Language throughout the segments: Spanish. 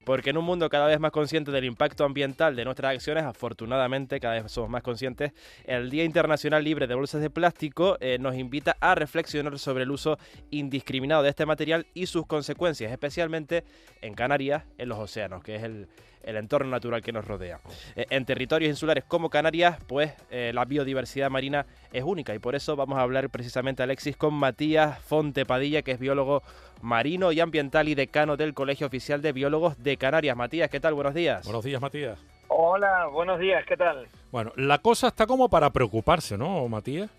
porque en un mundo cada vez más consciente del impacto ambiental de nuestras acciones, afortunadamente cada vez somos más conscientes, el Día Internacional Libre de Bolsas de Plástico nos invita a reflexionar sobre el uso indiscriminado de este material y sus consecuencias, especialmente en Canarias, en los océanos, que es el entorno natural que nos rodea. En territorios insulares como Canarias, pues la biodiversidad marina es única, y por eso vamos a hablar precisamente, Alexis, con Matías Fonte Padilla, que es biólogo marino y ambiental y decano del Colegio Oficial de Biólogos de Canarias. Matías, ¿qué tal? Buenos días. Buenos días, Matías. Hola, buenos días, ¿qué tal? Bueno, la cosa está como para preocuparse, ¿no, Matías?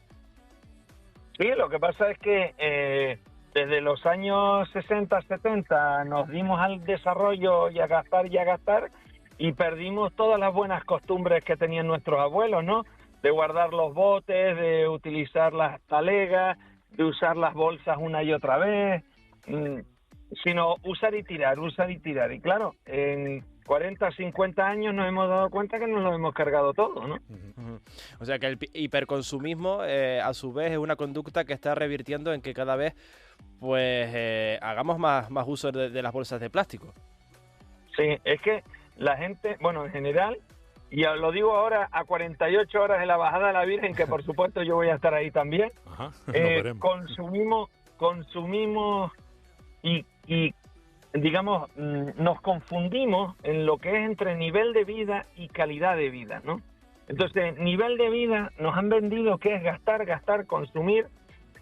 Sí, lo que pasa es que desde los años 60, 70 nos dimos al desarrollo y a gastar, y perdimos todas las buenas costumbres que tenían nuestros abuelos, ¿no? De guardar los botes, de utilizar las talegas, de usar las bolsas una y otra vez, sino usar y tirar. Y claro, en 40, 50 años nos hemos dado cuenta que nos lo hemos cargado todo, ¿no? O sea que el hiperconsumismo, a su vez, es una conducta que está revirtiendo en que cada vez pues hagamos más uso de las bolsas de plástico. Sí, es que la gente, bueno, en general, y lo digo ahora a 48 horas de la bajada de la Virgen, que por supuesto yo voy a estar ahí también. Ajá, lo veremos. Consumimos y digamos, nos confundimos en lo que es entre nivel de vida y calidad de vida, ¿no? Entonces, nivel de vida nos han vendido que es gastar, consumir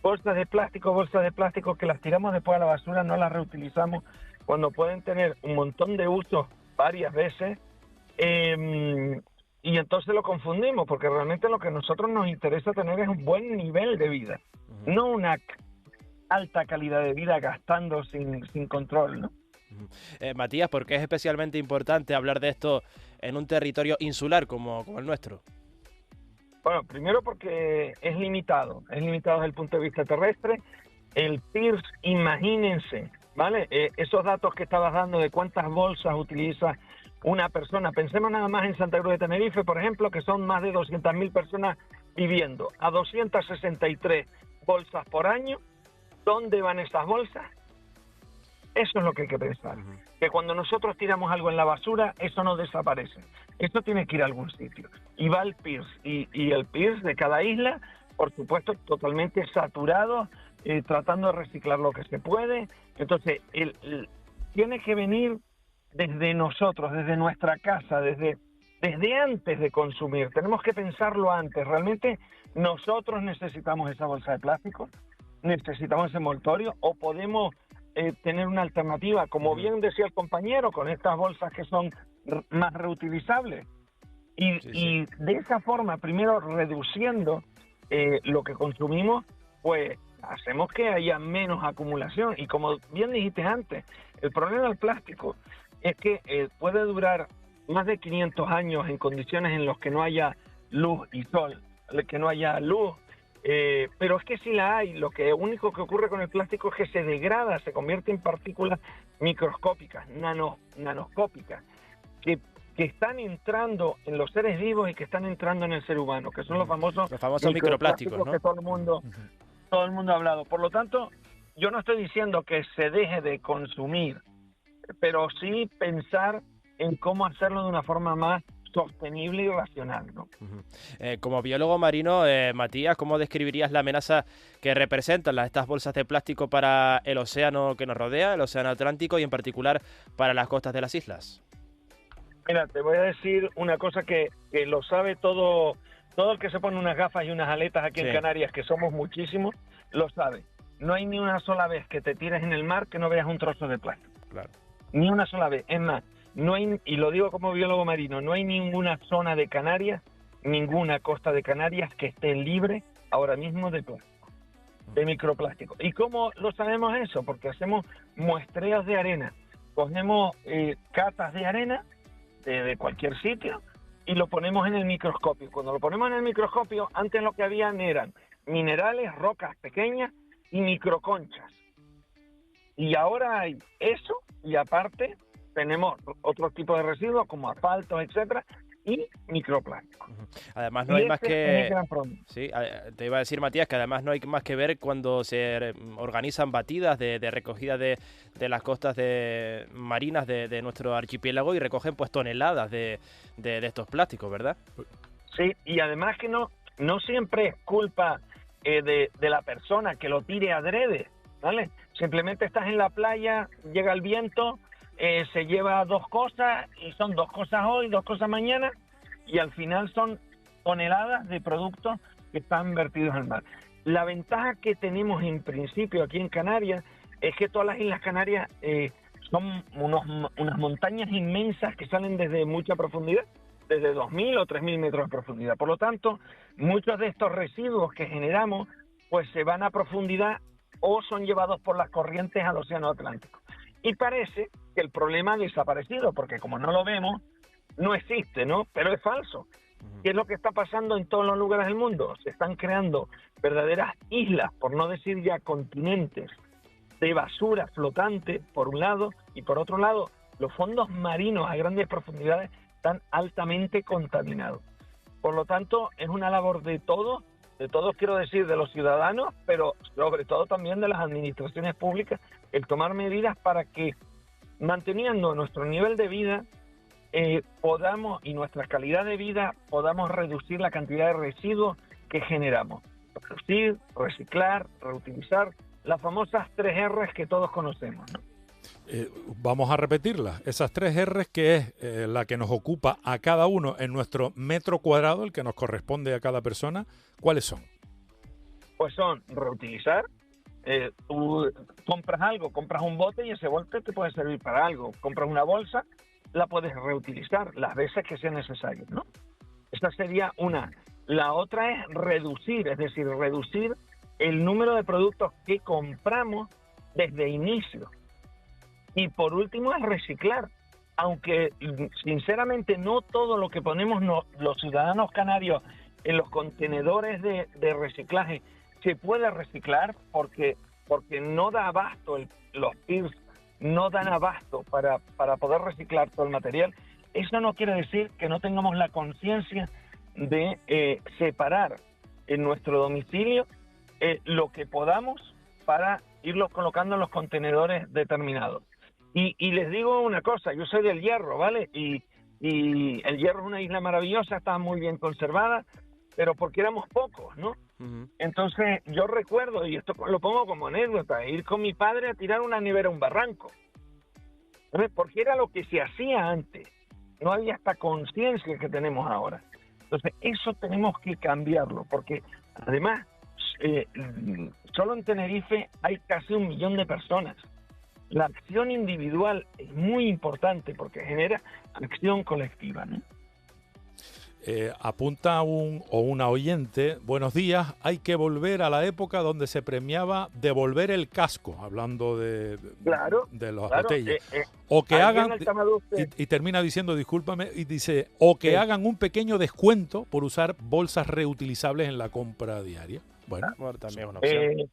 bolsas de plástico que las tiramos después a la basura, no las reutilizamos, cuando pueden tener un montón de usos varias veces, y entonces lo confundimos, porque realmente lo que a nosotros nos interesa tener es un buen nivel de vida, no una alta calidad de vida gastando sin control, ¿no? Matías, ¿por qué es especialmente importante hablar de esto en un territorio insular como el nuestro? Bueno, primero porque es limitado desde el punto de vista terrestre. El PIRS, imagínense, ¿vale? Esos datos que estabas dando de cuántas bolsas utiliza una persona. Pensemos nada más en Santa Cruz de Tenerife, por ejemplo, que son más de 200.000 personas viviendo. A 263 bolsas por año, ¿dónde van esas bolsas? Eso es lo que hay que pensar. Que cuando nosotros tiramos algo en la basura, eso no desaparece. Eso tiene que ir a algún sitio. Y va al PIRS. Y el PIRS de cada isla, por supuesto, totalmente saturado, tratando de reciclar lo que se puede. Entonces, tiene que venir desde nosotros, desde nuestra casa, desde antes de consumir. Tenemos que pensarlo antes. Realmente nosotros necesitamos esa bolsa de plástico, necesitamos ese envoltorio, o podemos tener una alternativa, como bien decía el compañero, con estas bolsas que son más reutilizables. Y de esa forma, primero reduciendo lo que consumimos, pues hacemos que haya menos acumulación. Y como bien dijiste antes, el problema del plástico es que puede durar más de 500 años en condiciones en las que no haya luz y sol, que no haya luz. Pero es que si la hay, lo único que ocurre con el plástico es que se degrada, se convierte en partículas microscópicas, nanoscópicas, que están entrando en los seres vivos y que están entrando en el ser humano, que son los famosos microplásticos, ¿no? Que todo el mundo ha hablado. Por lo tanto, yo no estoy diciendo que se deje de consumir, pero sí pensar en cómo hacerlo de una forma más sostenible y racional, ¿no? Como biólogo marino, Matías, ¿cómo describirías la amenaza que representan estas bolsas de plástico para el océano que nos rodea, el océano Atlántico, y en particular para las costas de las islas? Mira, te voy a decir una cosa que lo sabe todo el que se pone unas gafas y unas aletas aquí en Canarias, que somos muchísimos, lo sabe. No hay ni una sola vez que te tires en el mar que no veas un trozo de plástico. Claro. Ni una sola vez. Es más, no hay, y lo digo como biólogo marino, no hay ninguna zona de Canarias, ninguna costa de Canarias que esté libre ahora mismo de plástico, de microplástico. ¿Y cómo lo sabemos eso? Porque hacemos muestreos de arena, cogemos catas de arena de cualquier sitio y lo ponemos en el microscopio. Cuando lo ponemos en el microscopio, antes lo que habían eran minerales, rocas pequeñas y microconchas. Y ahora hay eso, y aparte tenemos otro tipo de residuos como asfaltos, etcétera, y microplásticos. Además, no Y hay más ese es el que... gran problema. Sí, te iba a decir, Matías, que además no hay más que ver cuando se organizan batidas de recogida de las costas marinas de nuestro archipiélago y recogen pues toneladas de estos plásticos, ¿verdad? Sí, y además que no siempre es culpa de la persona que lo tire adrede, ¿vale? Simplemente estás en la playa, llega el viento, se lleva 2 cosas, y son 2 cosas hoy, 2 cosas mañana, y al final son toneladas de productos que están vertidos al mar. La ventaja que tenemos en principio aquí en Canarias es que todas las Islas Canarias son unas montañas inmensas que salen desde mucha profundidad, desde 2.000 o 3.000 metros de profundidad. Por lo tanto, muchos de estos residuos que generamos pues se van a profundidad o son llevados por las corrientes al Océano Atlántico. Y parece que el problema ha desaparecido, porque como no lo vemos, no existe, ¿no? Pero es falso. ¿Qué es lo que está pasando en todos los lugares del mundo? Se están creando verdaderas islas, por no decir ya continentes, de basura flotante, por un lado, y por otro lado, los fondos marinos a grandes profundidades están altamente contaminados. Por lo tanto, es una labor de todos quiero decir, de los ciudadanos, pero sobre todo también de las administraciones públicas, el tomar medidas para que, manteniendo nuestro nivel de vida, podamos, y nuestra calidad de vida, podamos reducir la cantidad de residuos que generamos. Reducir, reciclar, reutilizar, las famosas 3 R's que todos conocemos, ¿no? Vamos a repetirlas. Esas 3 R's, que es la que nos ocupa a cada uno en nuestro metro cuadrado, el que nos corresponde a cada persona, ¿cuáles son? Pues son reutilizar. Tú compras algo, compras un bote y ese bote te puede servir para algo. Compras una bolsa, la puedes reutilizar las veces que sea necesario, ¿no? Esta sería una. La otra es reducir, es decir, reducir el número de productos que compramos desde inicio. Y por último es reciclar, aunque sinceramente no todo lo que ponemos los ciudadanos canarios en los contenedores de reciclaje se puede reciclar porque no da abasto, los PIRS no dan abasto para poder reciclar todo el material. Eso no quiere decir que no tengamos la conciencia de separar en nuestro domicilio lo que podamos para irlo colocando en los contenedores determinados. Y les digo una cosa, yo soy del Hierro, ¿vale? Y el Hierro es una isla maravillosa, está muy bien conservada, pero porque éramos pocos, ¿no? Uh-huh. Entonces yo recuerdo, y esto lo pongo como anécdota, ir con mi padre a tirar una nevera a un barranco, ¿vale? Porque era lo que se hacía antes, no había esta conciencia que tenemos ahora. Entonces eso tenemos que cambiarlo, porque además solo en Tenerife hay casi 1 millón de personas. La acción individual es muy importante porque genera acción colectiva, ¿no? Apunta una oyente, buenos días, hay que volver a la época donde se premiaba devolver el casco, hablando de las botellas. O que hagan, y termina diciendo, discúlpame, y dice, o que hagan un pequeño descuento por usar bolsas reutilizables en la compra diaria. Bueno, también es una opción.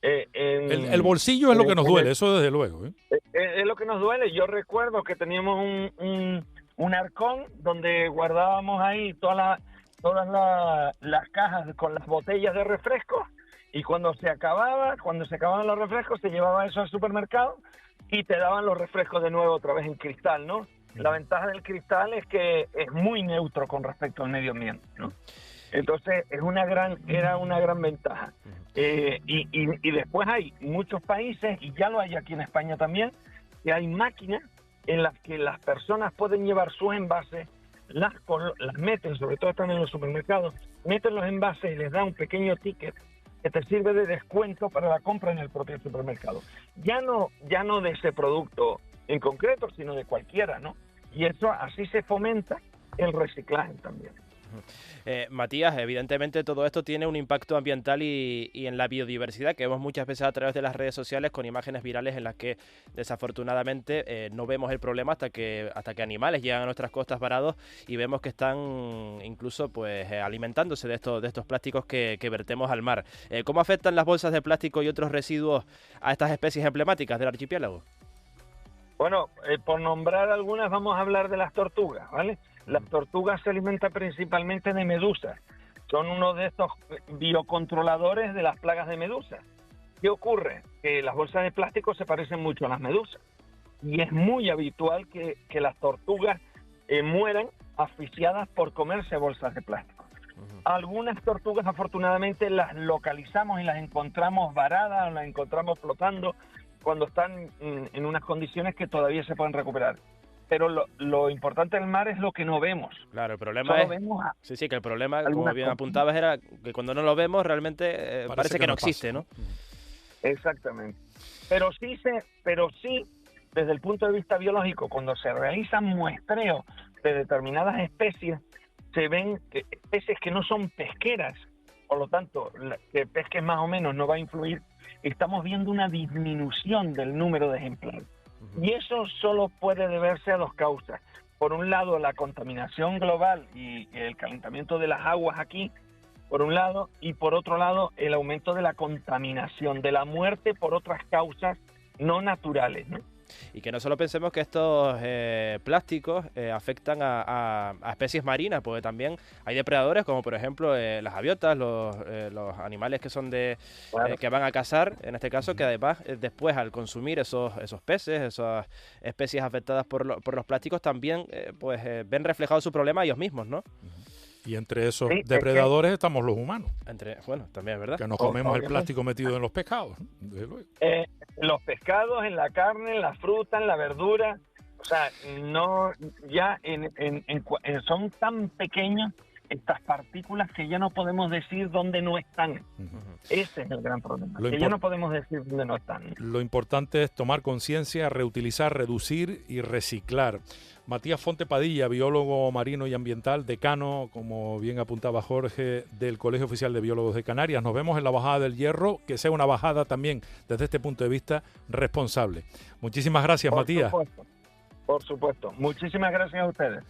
El bolsillo es lo que nos duele, eso desde luego. Es lo que nos duele. Yo recuerdo que teníamos un arcón donde guardábamos ahí todas las cajas con las botellas de refrescos, y cuando se acababan los refrescos se llevaba eso al supermercado y te daban los refrescos de nuevo otra vez en cristal, ¿no? La ventaja del cristal es que es muy neutro con respecto al medio ambiente, ¿no? Entonces era una gran ventaja. Y después hay muchos países, y ya lo hay aquí en España también, que hay máquinas en las que las personas pueden llevar sus envases, las meten, sobre todo están en los supermercados, meten los envases y les da un pequeño ticket que te sirve de descuento para la compra en el propio supermercado. Ya no de ese producto en concreto, sino de cualquiera, ¿no? Y eso así se fomenta el reciclaje también. Matías, evidentemente todo esto tiene un impacto ambiental y en la biodiversidad, que vemos muchas veces a través de las redes sociales con imágenes virales en las que desafortunadamente no vemos el problema hasta que animales llegan a nuestras costas varados y vemos que están incluso pues alimentándose de estos plásticos que vertemos al mar. ¿Cómo afectan las bolsas de plástico y otros residuos a estas especies emblemáticas del archipiélago? Bueno, por nombrar algunas, vamos a hablar de las tortugas, ¿vale? Las tortugas se alimentan principalmente de medusas. Son uno de estos biocontroladores de las plagas de medusas. ¿Qué ocurre? Que las bolsas de plástico se parecen mucho a las medusas. Y es muy habitual que las tortugas mueran asfixiadas por comerse bolsas de plástico. Algunas tortugas, afortunadamente, las localizamos y las encontramos varadas, las encontramos flotando cuando están en unas condiciones que todavía se pueden recuperar. Pero lo importante del mar es lo que no vemos. Claro, el problema es... Sí, que el problema, como bien apuntabas, era que cuando no lo vemos realmente parece que no existe, ¿no? Exactamente. Pero sí, desde el punto de vista biológico, cuando se realizan muestreos de determinadas especies, se ven especies que no son pesqueras, por lo tanto, que pesques más o menos no va a influir. Estamos viendo una disminución del número de ejemplares. Y eso solo puede deberse a dos causas. Por un lado, la contaminación global y el calentamiento de las aguas aquí, por un lado, y por otro lado, el aumento de la contaminación, de la muerte por otras causas no naturales, ¿no? Y que no solo pensemos que estos plásticos afectan a especies marinas, porque también hay depredadores como por ejemplo las gaviotas, los animales que son que van a cazar, en este caso, que además después al consumir esos peces, esas especies afectadas por los plásticos, también ven reflejado su problema ellos mismos, ¿no? Y entre esos depredadores estamos los humanos. Bueno, también es verdad. Que nos comemos el plástico metido en los pescados, desde luego. Los pescados, en la carne, en la fruta, en la verdura. O sea, no, ya son tan pequeños estas partículas que ya no podemos decir dónde no están. Ese es el gran problema, que ya no podemos decir dónde no están. Lo importante es tomar conciencia, reutilizar, reducir y reciclar. Matías Fonte Padilla, biólogo marino y ambiental, decano, como bien apuntaba Jorge, del Colegio Oficial de Biólogos de Canarias. Nos vemos en la Bajada del Hierro, que sea una bajada también, desde este punto de vista, responsable. Muchísimas gracias, Matías. Por supuesto. Muchísimas gracias a ustedes.